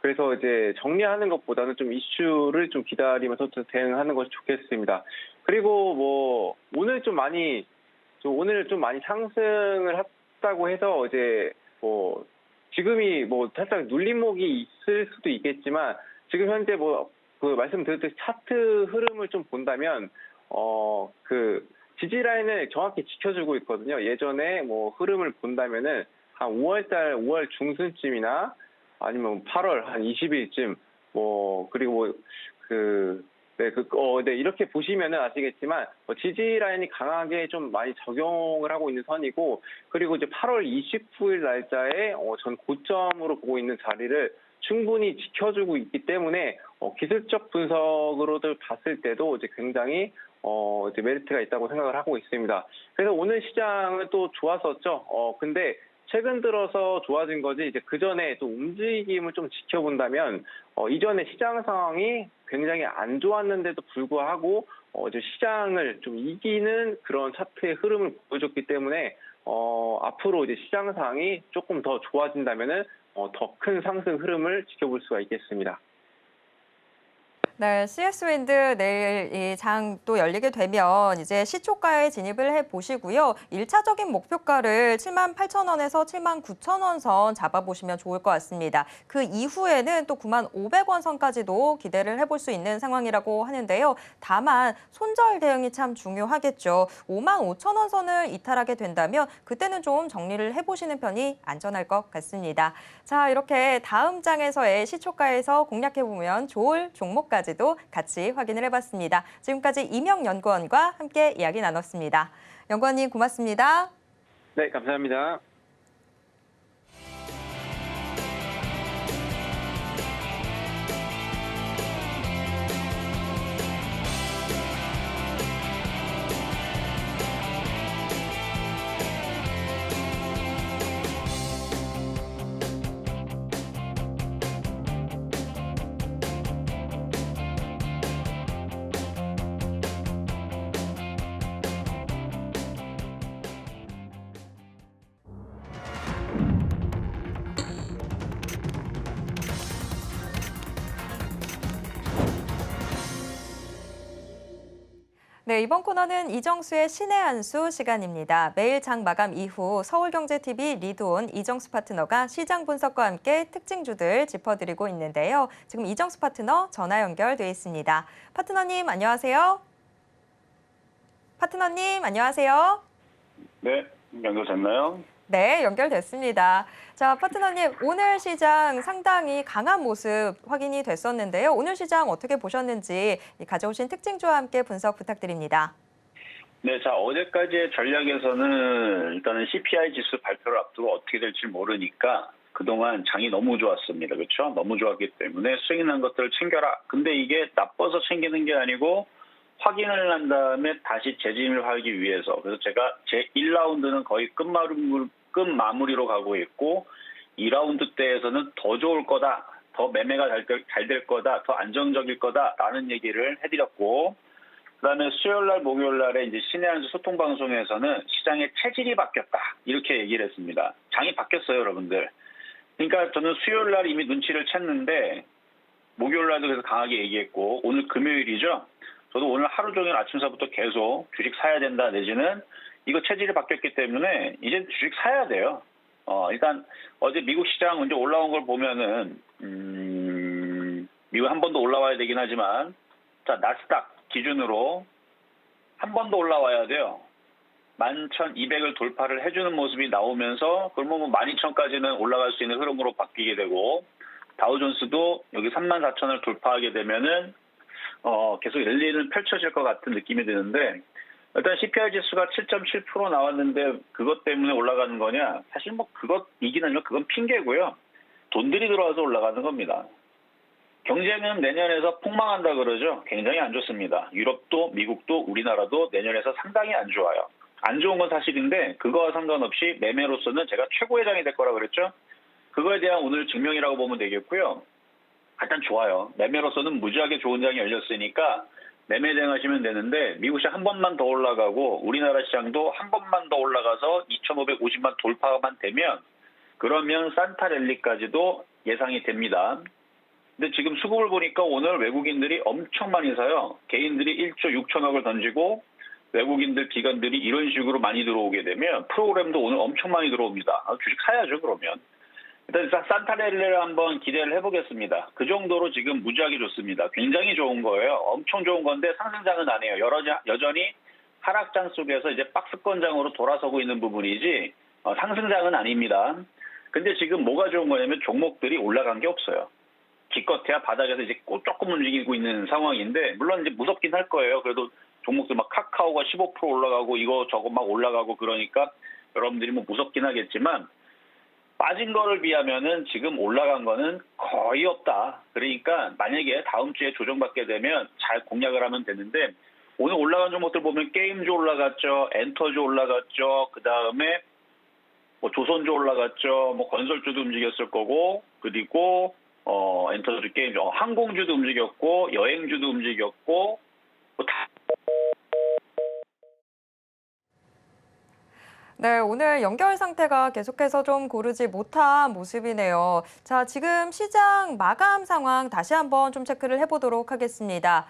그래서 이제 정리하는 것보다는 좀 이슈를 좀 기다리면서 대응하는 것이 좋겠습니다. 그리고 오늘 좀 많이 상승을 했다고 해서 이제 지금이 살짝 눌림목이 있을 수도 있겠지만, 지금 현재 그 말씀드렸듯이 차트 흐름을 좀 본다면 그 지지 라인을 정확히 지켜주고 있거든요. 예전에 흐름을 본다면은 한 5월 중순쯤이나 아니면 8월 한 20일쯤 그리고 이렇게 보시면은 아시겠지만 지지 라인이 강하게 좀 많이 적용을 하고 있는 선이고, 그리고 이제 8월 29일 날짜에 전 고점으로 보고 있는 자리를 충분히 지켜주고 있기 때문에 기술적 분석으로들 봤을 때도 이제 굉장히 이제 메리트가 있다고 생각을 하고 있습니다. 그래서 오늘 시장은 또 좋았었죠. 근데 최근 들어서 좋아진 거지, 이제 그 전에 또 움직임을 좀 지켜본다면, 이전에 시장 상황이 굉장히 안 좋았는데도 불구하고, 이제 시장을 좀 이기는 그런 차트의 흐름을 보여줬기 때문에, 앞으로 이제 시장 상황이 조금 더 좋아진다면은, 더 큰 상승 흐름을 지켜볼 수가 있겠습니다. 네, CS윈드 내일 이 장 또 열리게 되면 이제 시초가에 진입을 해 보시고요. 1차적인 목표가를 78,000원에서 79,000원 선 잡아보시면 좋을 것 같습니다. 그 이후에는 또 95,000원 선까지도 기대를 해볼 수 있는 상황이라고 하는데요. 다만 손절 대응이 참 중요하겠죠. 55,000원 선을 이탈하게 된다면 그때는 좀 정리를 해보시는 편이 안전할 것 같습니다. 자, 이렇게 다음 장에서의 시초가에서 공략해보면 좋을 종목까지도 같이 확인을 해봤습니다. 지금까지 이명 연구원과 함께 이야기 나눴습니다. 연구원님 고맙습니다. 네, 감사합니다. 네, 이번 코너는 이정수의 신의 한 수 시간입니다. 매일 장 마감 이후 서울경제TV 리드온 이정수 파트너가 시장 분석과 함께 특징주들 짚어드리고 있는데요. 지금 이정수 파트너 전화 연결돼 있습니다. 파트너님 안녕하세요. 파트너님 안녕하세요. 네, 연결됐나요? 네, 연결됐습니다. 자, 파트너님, 오늘 시장 상당히 강한 모습 확인이 됐었는데요. 오늘 시장 어떻게 보셨는지 가져오신 특징주와 함께 분석 부탁드립니다. 네, 자, 어제까지의 전략에서는 일단은 CPI 지수 발표를 앞두고 어떻게 될지 모르니까 그동안 장이 너무 좋았습니다. 그렇죠? 너무 좋았기 때문에 수익 난 것들을 챙겨라. 근데 이게 나빠서 챙기는 게 아니고 확인을 한 다음에 다시 재진입을 하기 위해서. 그래서 제가 제 1라운드는 거의 끝마무리로 가고 있고 2라운드 때에서는 더 좋을 거다. 더 매매가 잘 될 거다. 더 안정적일 거다라는 얘기를 해드렸고 그다음에 수요일 날 목요일 날에 이제 신의 한 수 소통 방송에서는 시장의 체질이 바뀌었다. 이렇게 얘기를 했습니다. 장이 바뀌었어요, 여러분들. 그러니까 저는 수요일 날 이미 눈치를 챘는데 목요일 날도 그래서 강하게 얘기했고 오늘 금요일이죠. 저도 오늘 하루 종일 아침서부터 계속 주식 사야 된다 내지는 이거 체질이 바뀌었기 때문에 이제 주식 사야 돼요. 일단 어제 미국 시장 먼저 올라온 걸 보면은 미국 한 번 더 올라와야 되긴 하지만 자 나스닥 기준으로 한 번 더 올라와야 돼요. 11,200을 돌파를 해주는 모습이 나오면서 그러면 뭐 12,000까지는 올라갈 수 있는 흐름으로 바뀌게 되고 다우존스도 여기 34,000을 돌파하게 되면은 계속 랠리는 펼쳐질 것 같은 느낌이 드는데 일단 CPI 지수가 7.7% 나왔는데 그것 때문에 올라가는 거냐? 사실 뭐 그것이긴 하지만 그건 핑계고요. 돈들이 들어와서 올라가는 겁니다. 경제는 내년에서 폭망한다 그러죠. 굉장히 안 좋습니다. 유럽도 미국도 우리나라도 내년에서 상당히 안 좋아요. 안 좋은 건 사실인데 그거와 상관없이 매매로서는 제가 최고의 장이 될 거라고 그랬죠. 그거에 대한 오늘 증명이라고 보면 되겠고요. 일단 좋아요. 매매로서는 무지하게 좋은 장이 열렸으니까 매매 대응하시면 되는데 미국 시장 한 번만 더 올라가고 우리나라 시장도 한 번만 더 올라가서 2,550만 돌파만 되면 그러면 산타 랠리까지도 예상이 됩니다. 근데 지금 수급을 보니까 오늘 외국인들이 엄청 많이 사요. 개인들이 1조 6천억을 던지고 외국인들 기관들이 이런 식으로 많이 들어오게 되면 프로그램도 오늘 엄청 많이 들어옵니다. 주식 사야죠 그러면. 일단 산타렐레를 한번 기대를 해보겠습니다. 그 정도로 지금 무지하게 좋습니다. 굉장히 좋은 거예요. 엄청 좋은 건데 상승장은 아니에요. 여전히 하락장 속에서 이제 박스권장으로 돌아서고 있는 부분이지 상승장은 아닙니다. 근데 지금 뭐가 좋은 거냐면 종목들이 올라간 게 없어요. 기껏해야 바닥에서 이제 조금 움직이고 있는 상황인데 물론 이제 무섭긴 할 거예요. 그래도 종목들 막 카카오가 15% 올라가고 이거 저거 막 올라가고 그러니까 여러분들이 뭐 무섭긴 하겠지만 빠진 거를 비하면은 지금 올라간 거는 거의 없다. 그러니까 만약에 다음 주에 조정받게 되면 잘 공략을 하면 되는데 오늘 올라간 종목들 보면 게임주 올라갔죠. 엔터주 올라갔죠. 그다음에 뭐 조선주 올라갔죠. 뭐 건설주도 움직였을 거고 그리고 엔터주 게임주 항공주도 움직였고 여행주도 움직였고 뭐 다 네, 오늘 연결 상태가 계속해서 좀 고르지 못한 모습이네요. 자, 지금 시장 마감 상황 다시 한번 좀 체크를 해보도록 하겠습니다.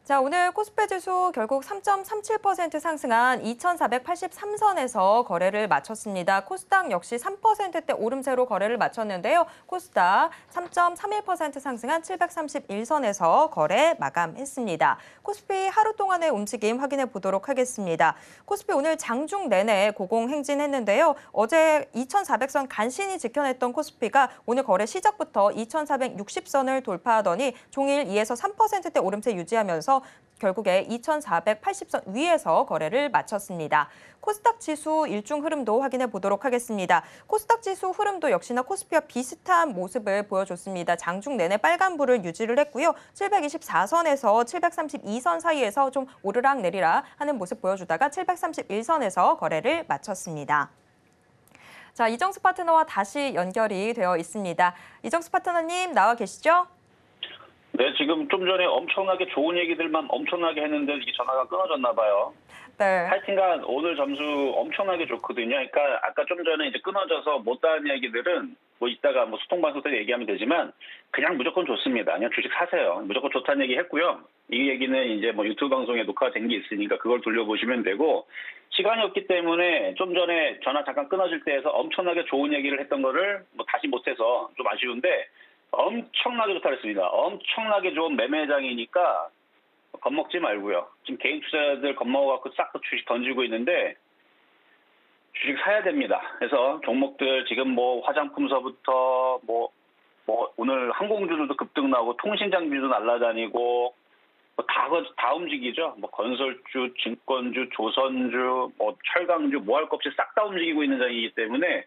자, 오늘 코스피 지수 결국 3.37% 상승한 2,483선에서 거래를 마쳤습니다. 코스닥 역시 3%대 오름세로 거래를 마쳤는데요. 코스닥 3.31% 상승한 731선에서 거래 마감했습니다. 코스피 하루 동안의 움직임 확인해 보도록 하겠습니다. 코스피 오늘 장중 내내 고공행진했는데요. 어제 2,400선 간신히 지켜냈던 코스피가 오늘 거래 시작부터 2,460선을 돌파하더니 종일 2에서 3%대 오름세 유지하면서 결국에 2,480선 위에서 거래를 마쳤습니다. 코스닥 지수 일중 흐름도 확인해 보도록 하겠습니다. 코스닥 지수 흐름도 역시나 코스피와 비슷한 모습을 보여줬습니다. 장중 내내 빨간불을 유지를 했고요. 724선에서 732선 사이에서 좀 오르락 내리락 하는 모습 보여주다가 731선에서 거래를 마쳤습니다. 자, 이정수 파트너와 다시 연결이 되어 있습니다. 이정수 파트너님 나와 계시죠? 네, 지금 좀 전에 엄청나게 좋은 얘기들만 엄청나게 했는데 이게 전화가 끊어졌나 봐요. 네. 하여튼간 오늘 점수 엄청나게 좋거든요. 그러니까 아까 좀 전에 이제 끊어져서 못다한 얘기들은 뭐 이따가 뭐 소통방송 때 얘기하면 되지만 그냥 무조건 좋습니다. 그냥 주식 사세요. 무조건 좋다는 얘기 했고요. 이 얘기는 이제 뭐 유튜브 방송에 녹화된 게 있으니까 그걸 돌려보시면 되고, 시간이 없기 때문에 좀 전에 전화 잠깐 끊어질 때에서 엄청나게 좋은 얘기를 했던 거를 뭐 다시 못해서 좀 아쉬운데, 엄청나게 좋다 그랬습니다. 엄청나게 좋은 매매장이니까 겁먹지 말고요. 지금 개인 투자자들 겁먹어갖고 싹 다 주식 던지고 있는데 주식 사야 됩니다. 그래서 종목들 지금 뭐 화장품서부터 뭐 오늘 항공주들도 급등 나오고 통신장비도 날아다니고 뭐 다 움직이죠. 뭐 건설주, 증권주, 조선주, 뭐 철강주 뭐 할 것 없이 싹 다 움직이고 있는 장이기 때문에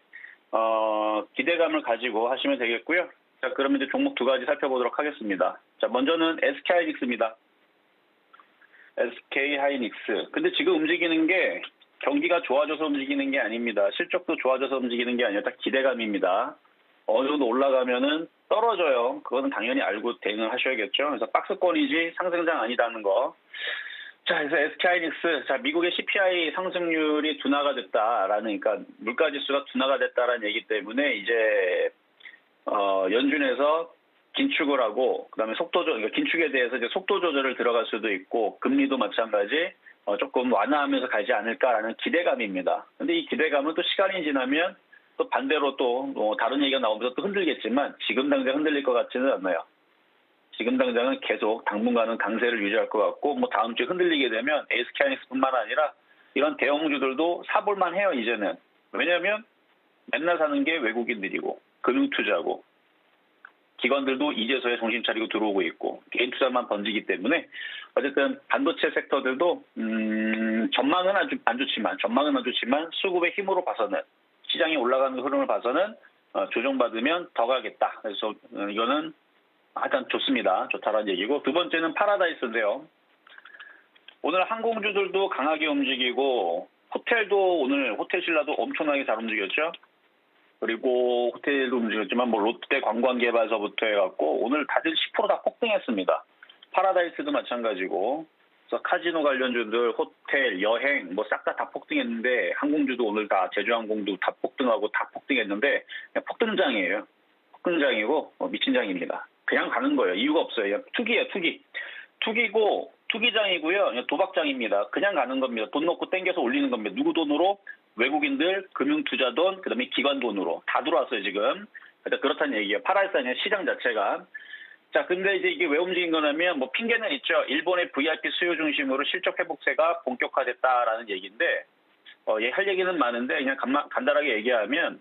기대감을 가지고 하시면 되겠고요. 자, 그러면 이제 종목 두 가지 살펴보도록 하겠습니다. 자, 먼저는 SK하이닉스입니다. SK하이닉스. 근데 지금 움직이는 게 경기가 좋아져서 움직이는 게 아닙니다. 실적도 좋아져서 움직이는 게 아니라 딱 기대감입니다. 어느 정도 올라가면은 떨어져요. 그거는 당연히 알고 대응을 하셔야겠죠. 그래서 박스권이지 상승장 아니다는 거. 자, 그래서 SK하이닉스. 자, 미국의 CPI 상승률이 둔화가 됐다라는, 그러니까 물가지수가 둔화가 됐다라는 얘기 때문에 이제 연준에서 긴축을 하고, 그다음에 그러니까 긴축에 대해서 이제 속도 조절을 들어갈 수도 있고, 금리도 마찬가지 조금 완화하면서 가지 않을까라는 기대감입니다. 근데 이 기대감은 또 시간이 지나면 또 반대로 또 다른 얘기가 나오면서 또 흔들겠지만 지금 당장 흔들릴 것 같지는 않아요. 지금 당장은 계속 당분간은 강세를 유지할 것 같고, 뭐 다음 주에 흔들리게 되면 SK하이닉스뿐만 아니라 이런 대형주들도 사볼만 해요, 이제는. 왜냐하면 맨날 사는 게 외국인들이고 금융투자고 기관들도 이제서야 정신 차리고 들어오고 있고 개인 투자만 번지기 때문에 어쨌든 반도체 섹터들도 전망은 안 좋지만 수급의 힘으로 봐서는, 시장이 올라가는 흐름을 봐서는 조정받으면 더 가겠다. 그래서 이거는 하여튼 좋습니다. 좋다라는 얘기고, 두 번째는 파라다이스인데요. 오늘 항공주들도 강하게 움직이고 호텔도 오늘 호텔신라도 엄청나게 잘 움직였죠. 그리고 호텔도 움직였지만 뭐 롯데 관광개발서부터 해갖고 오늘 다들 10% 다 폭등했습니다. 파라다이스도 마찬가지고, 그래서 카지노 관련주들, 호텔, 여행 뭐 싹 다 폭등했는데, 항공주도 오늘 다 제주항공도 다 폭등하고 다 폭등했는데 그냥 폭등장이에요. 폭등장이고 미친 장입니다. 그냥 가는 거예요. 이유가 없어요. 투기예요, 투기. 투기고 투기장이고요. 도박장입니다. 그냥 가는 겁니다. 돈 넣고 땡겨서 올리는 겁니다. 누구 돈으로? 외국인들, 금융투자 돈, 그다음에 기관 돈으로 다 들어왔어요, 지금. 그렇다는 얘기예요. 파라다이스 시장 자체가. 자, 근데 이제 이게 왜 움직인 거냐면, 뭐 핑계는 있죠. 일본의 VIP 수요 중심으로 실적 회복세가 본격화됐다라는 얘기인데, 할 얘기는 많은데 그냥 간단하게 얘기하면,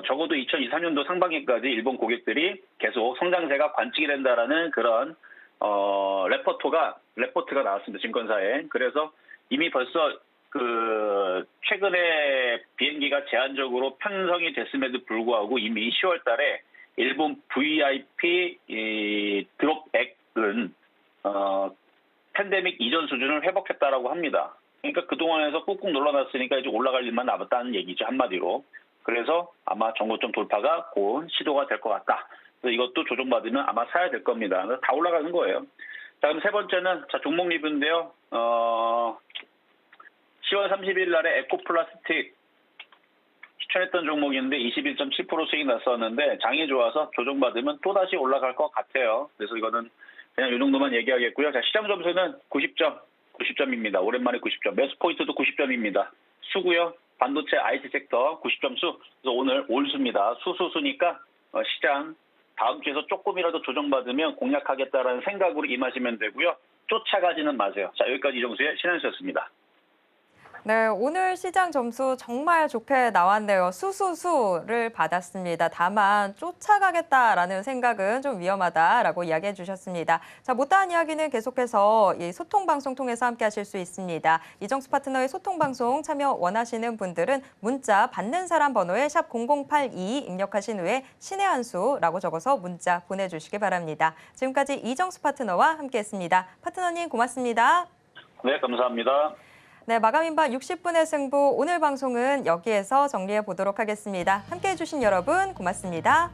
적어도 2023년도 상반기까지 일본 고객들이 계속 성장세가 관측이 된다라는 그런 레포트가 나왔습니다, 증권사에. 그래서 이미 벌써 최근에 비행기가 제한적으로 편성이 됐음에도 불구하고 이미 10월 달에 일본 VIP 드롭액은 팬데믹 이전 수준을 회복했다라고 합니다. 그러니까 그동안에서 꾹꾹 눌러놨으니까 이제 올라갈 일만 남았다는 얘기죠, 한마디로. 그래서 아마 전고점 돌파가 곧 시도가 될 것 같다. 그래서 이것도 조정받으면 아마 사야 될 겁니다. 다 올라가는 거예요. 자, 그럼 세 번째는 종목 리뷰인데요. 10월 30일 날에 에코플라스틱 추천했던 종목인데 21.7% 수익 났었는데 장이 좋아서 조정받으면 또다시 올라갈 것 같아요. 그래서 이거는 그냥 이 정도만 얘기하겠고요. 자, 시장 점수는 90점입니다. 오랜만에 90점. 매수 포인트도 90점입니다. 수고요. 반도체 IT 섹터 90점 수. 그래서 오늘 올수입니다. 수니까 시장 다음 주에서 조금이라도 조정받으면 공략하겠다라는 생각으로 임하시면 되고요. 쫓아가지는 마세요. 자, 여기까지 이정수의 신한수였습니다. 네, 오늘 시장 점수 정말 좋게 나왔네요. 수를 받았습니다. 다만 쫓아가겠다라는 생각은 좀 위험하다라고 이야기해 주셨습니다. 자, 못다한 이야기는 계속해서 이 소통방송 통해서 함께 하실 수 있습니다. 이정수 파트너의 소통방송 참여 원하시는 분들은 문자 받는 사람 번호에 샵 0082 입력하신 후에 신의 한 수라고 적어서 문자 보내주시기 바랍니다. 지금까지 이정수 파트너와 함께했습니다. 파트너님 고맙습니다. 네, 감사합니다. 네, 마감인반 60분의 승부 오늘 방송은 여기에서 정리해 보도록 하겠습니다. 함께해 주신 여러분 고맙습니다.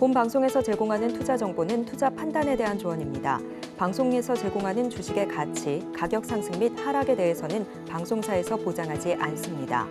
본 방송에서 제공하는 투자 정보는 투자 판단에 대한 조언입니다. 방송에서 제공하는 주식의 가치, 가격 상승 및 하락에 대해서는 방송사에서 보장하지 않습니다.